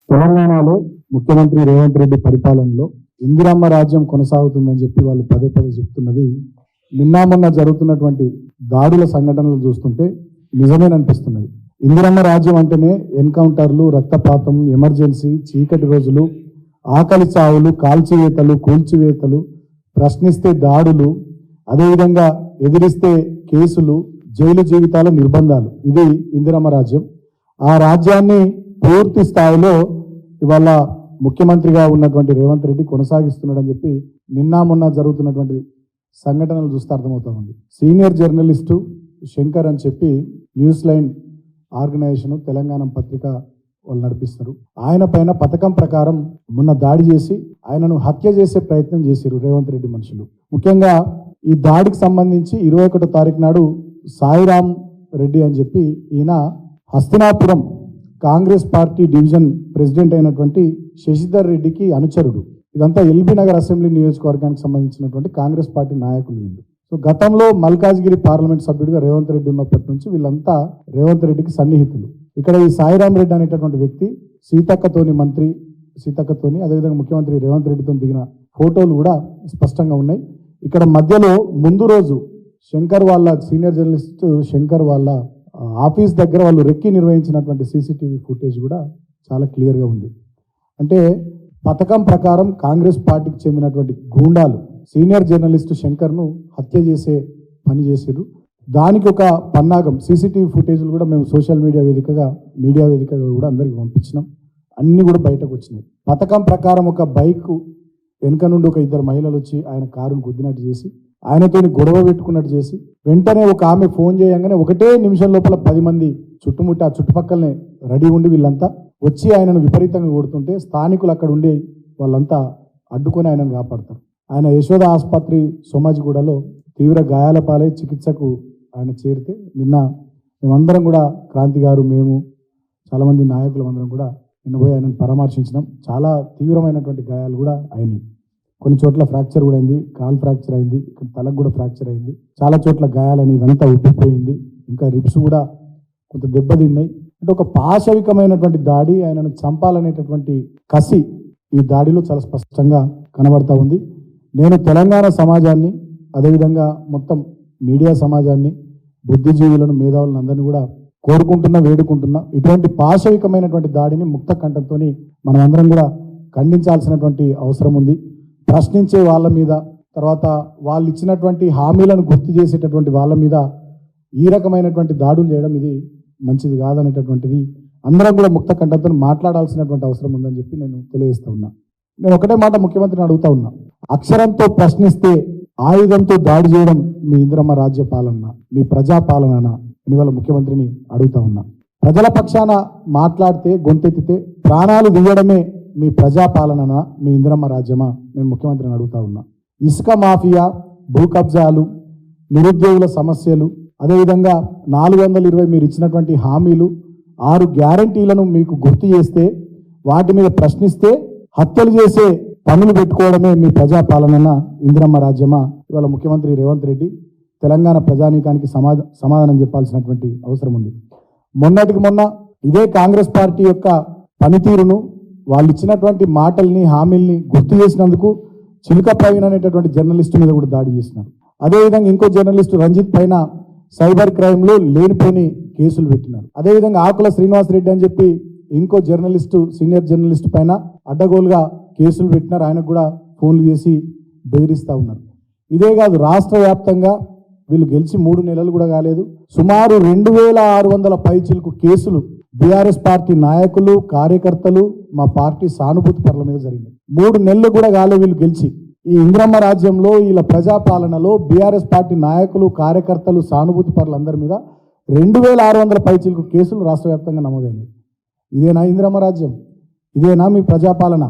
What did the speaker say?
తెలంగాణలో ముఖ్యమంత్రి రేవంత్ రెడ్డి పరిపాలనలో ఇందిరమ్మ రాజ్యం కొనసాగుతుందని చెప్పి వాళ్ళు పదే పదే చెప్తున్నది నిన్న మొన్న జరుగుతున్నటువంటి దాడుల సంఘటనలు చూస్తుంటే నిజమేననిపిస్తున్నది. ఇందిరమ్మ రాజ్యం అంటేనే ఎన్కౌంటర్లు, రక్తపాతం, ఎమర్జెన్సీ, చీకటి రోజులు, ఆకలి చావులు, కాల్చివేతలు, కూల్చివేతలు, ప్రశ్నిస్తే దాడులు, అదేవిధంగా ఎదిరిస్తే కేసులు, జైలు జీవితాల నిర్బంధాలు. ఇది ఇందిరమ్మ రాజ్యం. ఆ రాజ్యాన్ని పూర్తి స్థాయిలో ఇవాళ ముఖ్యమంత్రిగా ఉన్నటువంటి రేవంత్ రెడ్డి కొనసాగిస్తున్నాడని చెప్పి నిన్న మొన్న జరుగుతున్నటువంటి సంఘటనలు చూస్తే అర్థమవుతా ఉంది. సీనియర్ జర్నలిస్టు శంకర్ అని చెప్పి న్యూస్ లైన్ ఆర్గనైజేషన్ తెలంగాణ పత్రిక వాళ్ళు నడిపిస్తారు. ఆయన పైన పథకం ప్రకారం మొన్న దాడి చేసి ఆయనను హత్య చేసే ప్రయత్నం చేశారు రేవంత్ రెడ్డి మనుషులు. ముఖ్యంగా ఈ దాడికి సంబంధించి 21వ తారీఖు నాడు సాయిరామ్ రెడ్డి అని చెప్పి ఈయన Hastinapuram Congress party division president అయినటువంటి శశిధర్ రెడ్డికి అనుచరుడు. ఇదంతా ఎల్బీ నగర్ అసెంబ్లీ నియోజకవర్గానికి సంబంధించినటువంటి కాంగ్రెస్ పార్టీ నాయకులు వీళ్ళు. సో గతంలో మల్కాజ్గిరి పార్లమెంట్ సభ్యుడిగా రేవంత్ రెడ్డి ఉన్నప్పటి నుంచి వీళ్ళంతా రేవంత్ రెడ్డికి సన్నిహితులు. ఇక్కడ ఈ సాయిరామ్ రెడ్డి అనేటటువంటి వ్యక్తి సీతక్కతోని అదేవిధంగా ముఖ్యమంత్రి రేవంత్ రెడ్డితో దిగిన ఫోటోలు కూడా స్పష్టంగా ఉన్నాయి. ఇక్కడ మధ్యలో ముందు రోజు శంకర్ వాళ్ళ సీనియర్ జర్నలిస్ట్ శంకర్ వాళ్ళ ఆఫీస్ దగ్గర వాళ్ళు రెక్కి నిర్వహించినటువంటి సీసీటీవీ ఫుటేజ్ కూడా చాలా క్లియర్గా ఉంది. అంటే పథకం ప్రకారం కాంగ్రెస్ పార్టీకి చెందినటువంటి గూండాలు సీనియర్ జర్నలిస్టు శంకర్ను హత్య చేసే పని చేశారు. దానికి ఒక పన్నాగం సీసీటీవీ ఫుటేజ్లు కూడా మేము సోషల్ మీడియా వేదికగా కూడా అందరికి పంపించినాం. అన్నీ కూడా బయటకు వచ్చినాయి. పథకం ప్రకారం ఒక బైక్ వెనుక నుండి ఒక 2 మహిళలు వచ్చి ఆయన కారును గుద్దినట్టు చేసి ఆయనతోని గొడవ పెట్టుకున్నట్టు చేసి వెంటనే ఒక ఆమె ఫోన్ చేయగానే 1 నిమిషం లోపల 10 మంది చుట్టుముట్టి ఆ చుట్టుపక్కలనే రెడీ ఉండి వీళ్ళంతా వచ్చి ఆయనను విపరీతంగా కొడుతుంటే స్థానికులు అక్కడ ఉండే వాళ్ళంతా అడ్డుకొని ఆయనను కాపాడతారు. ఆయన యశోద ఆసుపత్రి సోమాజిగూడలో తీవ్ర గాయాల పాలై చికిత్సకు ఆయన చేరితే నిన్న మేమందరం కూడా క్రాంతి గారు, మేము చాలామంది నాయకులందరం కూడా నిన్న పోయి ఆయనను పరామర్శించినాం. చాలా తీవ్రమైనటువంటి గాయాలు కూడా అయినాయి. కొన్ని చోట్ల ఫ్రాక్చర్ కూడా అయింది, కాలు ఫ్రాక్చర్ అయింది, ఇక్కడ తలకు కూడా ఫ్రాక్చర్ అయింది, చాలా చోట్ల గాయాలని ఇదంతా ఉబ్బిపోయింది, ఇంకా రిబ్స్ కూడా కొంత దెబ్బతిన్నాయి. అంటే ఒక పాశవికమైనటువంటి దాడి, ఆయనను చంపాలనేటటువంటి కసి ఈ దాడిలో చాలా స్పష్టంగా కనబడతా ఉంది. నేను తెలంగాణ సమాజాన్ని అదేవిధంగా మొత్తం మీడియా సమాజాన్ని, బుద్ధిజీవులను, మేధావులను అందరినీ కూడా వేడుకుంటున్నా ఇటువంటి పాశవికమైనటువంటి దాడిని ముక్త కంఠంతో మనం అందరం కూడా ఖండించాల్సినటువంటి అవసరం ఉంది. ప్రశ్నించే వాళ్ళ మీద, తర్వాత వాళ్ళు ఇచ్చినటువంటి హామీలను గుర్తు చేసేటటువంటి వాళ్ళ మీద ఈ రకమైనటువంటి దాడులు చేయడం ఇది మంచిది కాదనేటటువంటిది అందరం కూడా ముక్త కంఠంతో మాట్లాడాల్సినటువంటి అవసరం ఉందని చెప్పి నేను తెలియజేస్తా ఉన్నా. నేను ఒకటే మాట ముఖ్యమంత్రిని అడుగుతా ఉన్నా, అక్షరంతో ప్రశ్నిస్తే ఆయుధంతో దాడి చేయడం మీ ఇందిరమ్మ రాజ్య పాలన, మీ ప్రజాపాలన అని వాళ్ళ ముఖ్యమంత్రిని అడుగుతా ఉన్నా. ప్రజల పక్షాన మాట్లాడితే, గొంతెత్తితే ప్రాణాలు దిగడమే మీ ప్రజాపాలననా, మీ ఇందిరమ్మ రాజ్యమా? నేను ముఖ్యమంత్రిని అడుగుతా ఉన్నా. ఇసుక మాఫియా, భూ కబ్జాలు, నిరుద్యోగుల సమస్యలు, అదేవిధంగా 420 మీరు ఇచ్చినటువంటి హామీలు, 6 గ్యారంటీలను మీకు గుర్తు చేస్తే వాటి మీద ప్రశ్నిస్తే హత్యలు చేసే పనులు పెట్టుకోవడమే మీ ప్రజాపాలన, ఇందిరమ్మ రాజ్యమా? ఇవాళ ముఖ్యమంత్రి రేవంత్ రెడ్డి తెలంగాణ ప్రజానీకానికి సమాధానం చెప్పాల్సినటువంటి అవసరం ఉంది. మొన్నటికి మొన్న ఇదే కాంగ్రెస్ పార్టీ యొక్క పనితీరును, వాళ్ళు ఇచ్చినటువంటి మాటల్ని, హామీల్ని గుర్తు చేసినందుకు చిలుక ప్రవీణ్ అనేటటువంటి జర్నలిస్టు మీద కూడా దాడి చేసినారు. అదేవిధంగా ఇంకో జర్నలిస్టు రంజిత్ పైన సైబర్ క్రైమ్లో లేనిపోని కేసులు పెట్టినారు. అదేవిధంగా ఆకుల శ్రీనివాసరెడ్డి అని చెప్పి ఇంకో జర్నలిస్టు, సీనియర్ జర్నలిస్టు పైన అడ్డగోలుగా కేసులు పెట్టినారు. ఆయనకు కూడా ఫోన్లు చేసి బెదిరిస్తూ ఉన్నారు. ఇదే కాదు, రాష్ట్ర వ్యాప్తంగా వీళ్ళు గెలిచి 3 నెలలు కూడా కాలేదు, సుమారు 2600 పైచిలకు కేసులు బీఆర్ఎస్ పార్టీ నాయకులు, కార్యకర్తలు, మా పార్టీ సానుభూతి పరుల మీద జరిగింది. 3 నెలలు కూడా కాలేదు వీళ్ళు గెలిచి. ఈ ఇందిరమ్మ రాజ్యంలో, వీళ్ళ ప్రజాపాలనలో బీఆర్ఎస్ పార్టీ నాయకులు, కార్యకర్తలు, సానుభూతి పరులందరి మీద 2600 పైచిలకు కేసులు రాష్ట్ర వ్యాప్తంగా నమోదైనవి. ఇదేనా ఇందిరమ్మ రాజ్యం? ఇదేనా మీ ప్రజాపాలన?